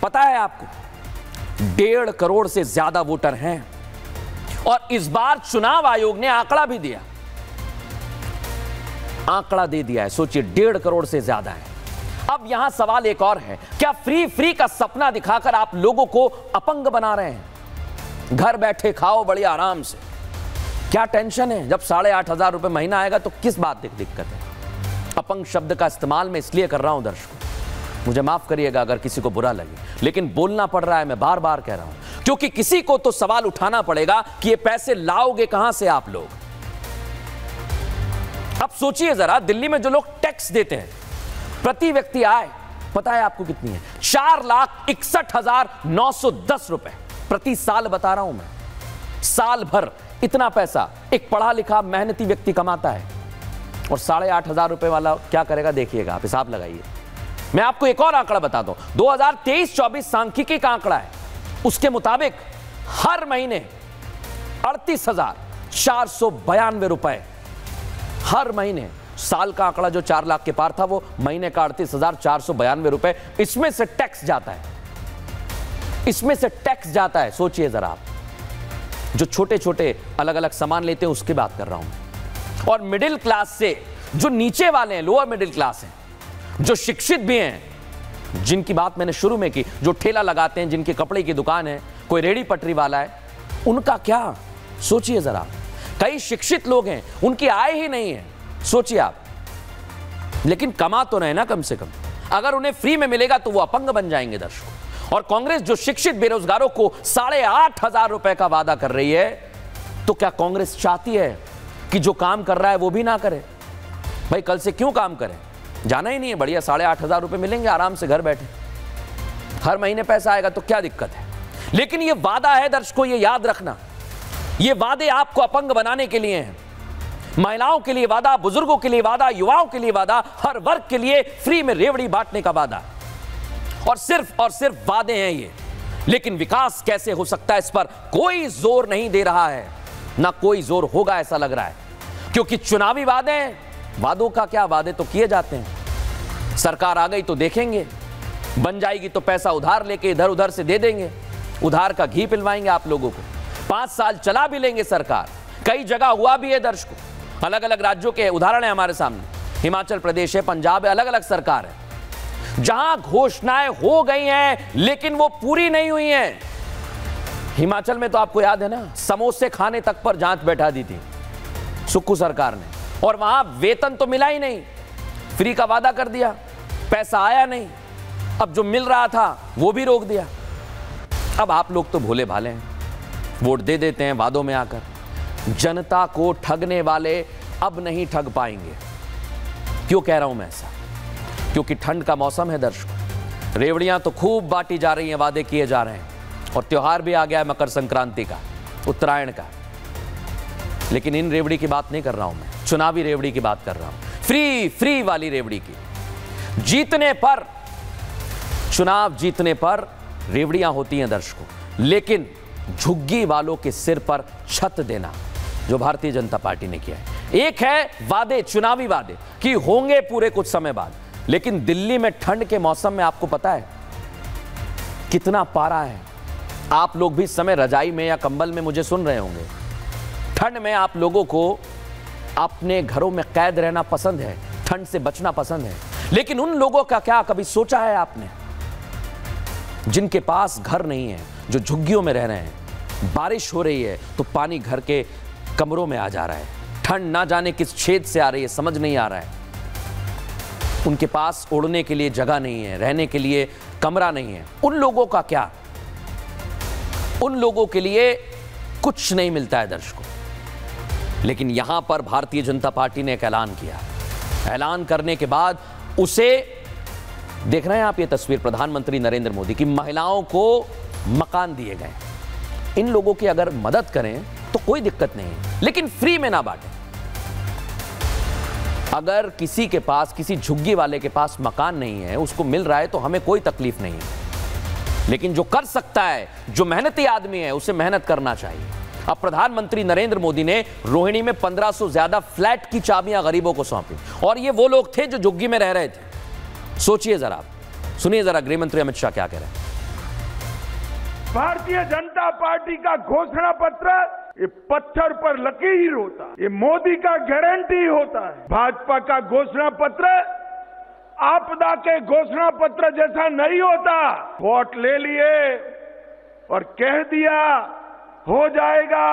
पता है आपको 1.5 करोड़ से ज्यादा वोटर हैं और इस बार चुनाव आयोग ने आंकड़ा भी दिया, आंकड़ा दे दिया है। सोचिए 1.5 करोड़ से ज्यादा है। अब यहां सवाल एक और है, क्या फ्री का सपना दिखाकर आप लोगों को अपंग बना रहे हैं? घर बैठे खाओ बड़ी आराम से, क्या टेंशन है? जब 8,500 रुपए महीना आएगा तो किस बात की दिक्कत है? अपंग शब्द का इस्तेमाल मैं इसलिए कर रहा हूं दर्शकों, मुझे माफ करिएगा अगर किसी को बुरा लगे, लेकिन बोलना पड़ रहा है, मैं बार बार कह रहा हूं, क्योंकि किसी को तो सवाल उठाना पड़ेगा कि ये पैसे लाओगे कहां से आप लोग। अब सोचिए जरा, दिल्ली में जो लोग टैक्स देते हैं, प्रति व्यक्ति आय पता है आपको कितनी है? 4,61,910 रुपए प्रति साल बता रहा हूं मैं। साल भर इतना पैसा एक पढ़ा लिखा मेहनती व्यक्ति कमाता है, और 8,500 रुपए वाला क्या करेगा देखिएगा, आप हिसाब लगाइए। मैं आपको एक और आंकड़ा बताता हूं, 2023-24 सांख्यिकी का आंकड़ा है, उसके मुताबिक हर महीने 38,492 रुपए हर महीने। साल का आंकड़ा जो 4 लाख के पार था, वो महीने का 38,492 रुपए, इसमें से टैक्स जाता है, इसमें से टैक्स जाता है। सोचिए जरा आप, जो छोटे छोटे अलग अलग सामान लेते हैं उसकी बात कर रहा हूं। और मिडिल क्लास से जो नीचे वाले हैं, लोअर मिडिल क्लास हैं, जो शिक्षित भी हैं, जिनकी बात मैंने शुरू में की, जो ठेला लगाते हैं, जिनकी कपड़े की दुकान है, कोई रेडी पटरी वाला है, उनका क्या? सोचिए जरा, कई शिक्षित लोग हैं, उनकी आय ही नहीं है, सोचिए आप, लेकिन कमा तो रहे ना कम से कम। अगर उन्हें फ्री में मिलेगा तो वो अपंग बन जाएंगे दर्शकों। और कांग्रेस जो शिक्षित बेरोजगारों को 8,500 रुपए का वादा कर रही है, तो क्या कांग्रेस चाहती है कि जो काम कर रहा है वो भी ना करे? भाई कल से क्यों काम करें, जाना ही नहीं है, बढ़िया 8,500 रुपए मिलेंगे आराम से घर बैठे, हर महीने पैसा आएगा तो क्या दिक्कत है? लेकिन ये वादा है दर्शकों, ये याद रखना, ये वादे आपको अपंग बनाने के लिए हैं। महिलाओं के लिए वादा, बुजुर्गों के लिए वादा, युवाओं के लिए वादा, हर वर्ग के लिए फ्री में रेवड़ी बांटने का वादा, और सिर्फ वादे हैं ये। लेकिन विकास कैसे हो सकता है, इस पर कोई जोर नहीं दे रहा है, ना कोई जोर होगा ऐसा लग रहा है, क्योंकि चुनावी वादे हैं, वादों का क्या, वादे तो किए जाते हैं। सरकार आ गई तो देखेंगे, बन जाएगी तो पैसा उधार लेके इधर उधर से दे देंगे, उधार का घी पिलवाएंगे आप लोगों को। 5 साल चला भी लेंगे सरकार, कई जगह हुआ भी है दर्शकों, अलग अलग राज्यों के उदाहरण है हमारे सामने, हिमाचल प्रदेश है, पंजाब है, अलग अलग सरकार है, जहां घोषणाएं हो गई हैं लेकिन वो पूरी नहीं हुई हैं। हिमाचल में तो आपको याद है ना, समोसे खाने तक पर जांच बैठा दी थी सुक्खू सरकार ने, और वहां वेतन तो मिला ही नहीं, फ्री का वादा कर दिया, पैसा आया नहीं, अब जो मिल रहा था वो भी रोक दिया। अब आप लोग तो भोले भाले हैं, वोट दे देते हैं वादों में आकर, जनता को ठगने वाले अब नहीं ठग पाएंगे। क्यों कह रहा हूं मैं ऐसा? क्योंकि ठंड का मौसम है दर्शकों, रेवड़ियां तो खूब बांटी जा रही हैं, वादे किए जा रहे हैं, और त्योहार भी आ गया है मकर संक्रांति का, उत्तरायण का। लेकिन इन रेवड़ी की बात नहीं कर रहा हूं मैं, चुनावी रेवड़ी की बात कर रहा हूं, फ्री वाली रेवड़ी की। जीतने पर, चुनाव जीतने पर रेवड़ियां होती हैं दर्शकों, लेकिन झुग्गी वालों के सिर पर छत देना, जो भारतीय जनता पार्टी ने किया है। एक है वादे, चुनावी वादे कि होंगे पूरे कुछ समय बाद, लेकिन दिल्ली में ठंड के मौसम में आपको पता है कितना पारा है? आप लोग भी इस समय रजाई में या कंबल में मुझे सुन रहे होंगे। ठंड में आप लोगों को अपने घरों में कैद रहना पसंद है, ठंड से बचना पसंद है, लेकिन उन लोगों का क्या कभी सोचा है आपने, जिनके पास घर नहीं है, जो झुग्गियों में रह रहे हैं, बारिश हो रही है तो पानी घर के कमरों में आ जा रहा है, ठंड ना जाने किस छेद से आ रही है समझ नहीं आ रहा है, उनके पास ओढ़ने के लिए जगह नहीं है, रहने के लिए कमरा नहीं है, उन लोगों का क्या? उन लोगों के लिए कुछ नहीं मिलता है दर्शकों। लेकिन यहां पर भारतीय जनता पार्टी ने एक ऐलान किया, ऐलान करने के बाद उसे देख रहे हैं आप, ये तस्वीर प्रधानमंत्री नरेंद्र मोदी की, महिलाओं को मकान दिए गए। इन लोगों की अगर मदद करें तो कोई दिक्कत नहीं है, लेकिन फ्री में ना बांटें। अगर किसी के पास, किसी झुग्गी वाले के पास मकान नहीं है, उसको मिल रहा है तो हमें कोई तकलीफ नहीं है, लेकिन जो कर सकता है, जो मेहनती आदमी है, उसे मेहनत करना चाहिए। अब प्रधानमंत्री नरेंद्र मोदी ने रोहिणी में 1500 ज्यादा फ्लैट की चाबियां गरीबों को सौंपी, और ये वो लोग थे जो झुग्गी में रह रहे थे। सोचिए जरा, सुनिए जरा गृह मंत्री अमित शाह क्या कह रहे हैं। भारतीय जनता पार्टी का घोषणा पत्र ये पत्थर पर लकीर होता है, ये मोदी का गारंटी होता है। भाजपा का घोषणा पत्र आपदा के घोषणा पत्र जैसा नहीं होता। वोट ले लिए और कह दिया हो जाएगा,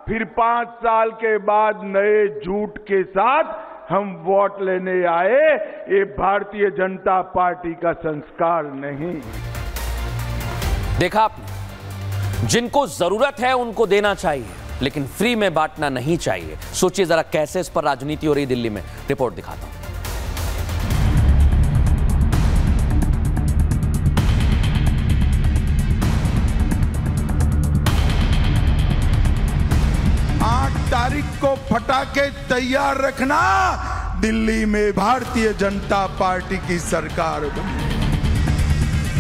फिर 5 साल के बाद नए झूठ के साथ हम वोट लेने आए। ये भारतीय जनता पार्टी का संस्कार नहीं। देखा आपने, जिनको जरूरत है उनको देना चाहिए, लेकिन फ्री में बांटना नहीं चाहिए। सोचिए जरा कैसे इस पर राजनीति हो रही दिल्ली में। रिपोर्ट दिखाता हूं। तारीख को पटाखे तैयार रखना, दिल्ली में भारतीय जनता पार्टी की सरकार बनी।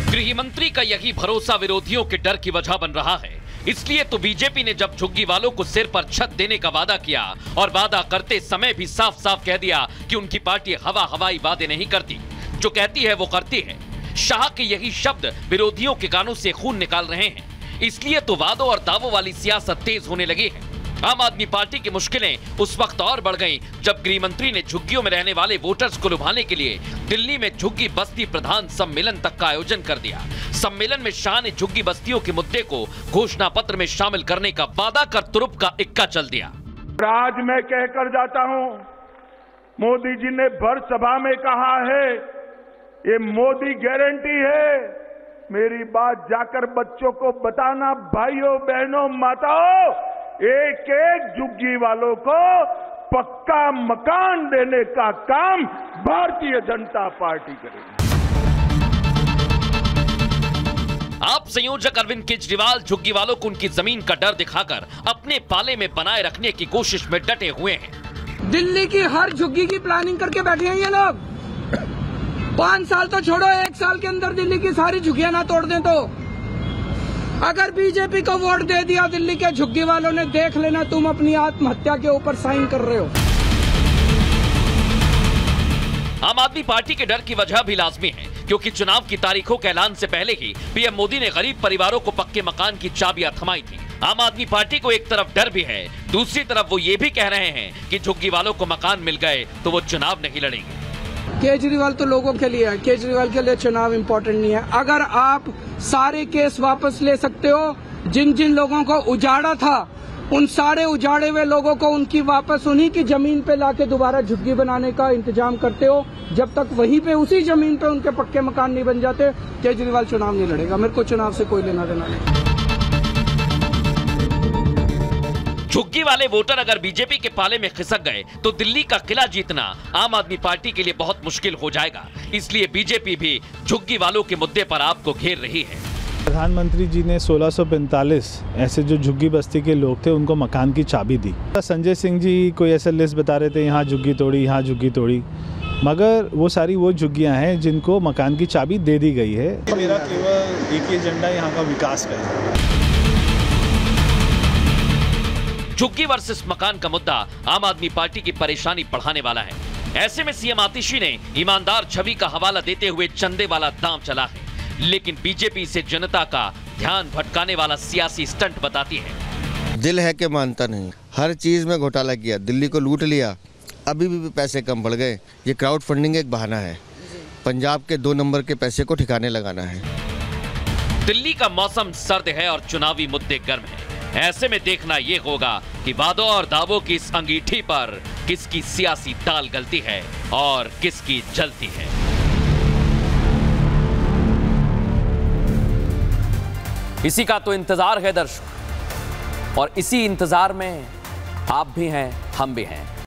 गृह मंत्री का यही भरोसा विरोधियों के डर की वजह बन रहा है। इसलिए तो बीजेपी ने जब झुग्गी वालों को सिर पर छत देने का वादा किया और वादा करते समय भी साफ साफ कह दिया कि उनकी पार्टी हवाई वादे नहीं करती, जो कहती है वो करती है। शाह के यही शब्द विरोधियों के कानों से खून निकाल रहे हैं। इसलिए तो वादों और दावों वाली सियासत तेज होने लगी है। आम आदमी पार्टी की मुश्किलें उस वक्त और बढ़ गईं जब गृह मंत्री ने झुग्गियों में रहने वाले वोटर्स को लुभाने के लिए दिल्ली में झुग्गी बस्ती प्रधान सम्मेलन तक का आयोजन कर दिया। सम्मेलन में शाह ने झुग्गी बस्तियों के मुद्दे को घोषणा पत्र में शामिल करने का वादा कर तुरुप का इक्का चल दिया। आज मैं कहकर जाता हूं, मोदी जी ने भर सभा में कहा है ये मोदी गारंटी है। मेरी बात जाकर बच्चों को बताना, भाइयों बहनों माताओं, एक एक झुग्गी वालों को पक्का मकान देने का काम भारतीय जनता पार्टी करेगी। आप संयोजक अरविंद केजरीवाल झुग्गी वालों को उनकी जमीन का डर दिखाकर अपने पाले में बनाए रखने की कोशिश में डटे हुए हैं। दिल्ली की हर झुग्गी की प्लानिंग करके बैठे हैं ये लोग। 5 साल तो छोड़ो, 1 साल के अंदर दिल्ली की सारी झुग्गियां ना तोड़ दें तो। अगर बीजेपी को वोट दे दिया दिल्ली के झुग्गी वालों ने, देख लेना तुम अपनी आत्महत्या के ऊपर साइन कर रहे हो। आम आदमी पार्टी के डर की वजह भी लाजमी है, क्योंकि चुनाव की तारीखों के ऐलान से पहले ही पीएम मोदी ने गरीब परिवारों को पक्के मकान की चाबियां थमाई थी। आम आदमी पार्टी को एक तरफ डर भी है, दूसरी तरफ वो ये भी कह रहे हैं कि झुग्गी वालों को मकान मिल गए तो वो चुनाव नहीं लड़ेंगे। केजरीवाल तो लोगों के लिए है, केजरीवाल के लिए चुनाव इम्पोर्टेंट नहीं है। अगर आप सारे केस वापस ले सकते हो, जिन जिन लोगों को उजाड़ा था उन सारे उजाड़े हुए लोगों को उनकी वापस उन्हीं की जमीन पे लाके दोबारा झुग्गी बनाने का इंतजाम करते हो, जब तक वहीं पे उसी जमीन पे उनके पक्के मकान नहीं बन जाते, केजरीवाल चुनाव नहीं लड़ेगा। मेरे को चुनाव से कोई लेना देना नहीं। झुग्गी वाले वोटर अगर बीजेपी के पाले में खिसक गए तो दिल्ली का किला जीतना आम आदमी पार्टी के लिए बहुत मुश्किल हो जाएगा। इसलिए बीजेपी भी झुग्गी वालों के मुद्दे पर आपको घेर रही है। प्रधानमंत्री जी ने 1645 ऐसे जो झुग्गी बस्ती के लोग थे उनको मकान की चाबी दी। संजय सिंह जी कोई ऐसा लिस्ट बता रहे थे, यहाँ झुग्गी तोड़ी, यहाँ झुग्गी तोड़ी, मगर वो सारी वो झुग्गियाँ हैं जिनको मकान की चाबी दे दी गई है। मेरा केवल एक ही एजेंडा यहाँ का विकास का है। झुग्गी वर्सेस मकान का मुद्दा आम आदमी पार्टी की परेशानी बढ़ाने वाला है। ऐसे में सीएम आतिशी ने ईमानदार छवि का हवाला देते हुए चंदे वाला दांव चला है, लेकिन बीजेपी इसे जनता का ध्यान भटकाने वाला सियासी स्टंट बताती है। दिल है कि मानता नहीं, हर चीज में घोटाला किया, दिल्ली को लूट लिया, अभी भी पैसे कम पड़ गए। ये क्राउड फंडिंग एक बहाना है, पंजाब के 2 नंबर के पैसे को ठिकाने लगाना है। दिल्ली का मौसम सर्द है और चुनावी मुद्दे गर्म है। ऐसे में देखना ये होगा कि वादों और दावों की इस अंगीठी पर किसकी सियासी दाल गलती है और किसकी जलती है। इसी का तो इंतजार है दर्शक, और इसी इंतजार में आप भी हैं, हम भी हैं।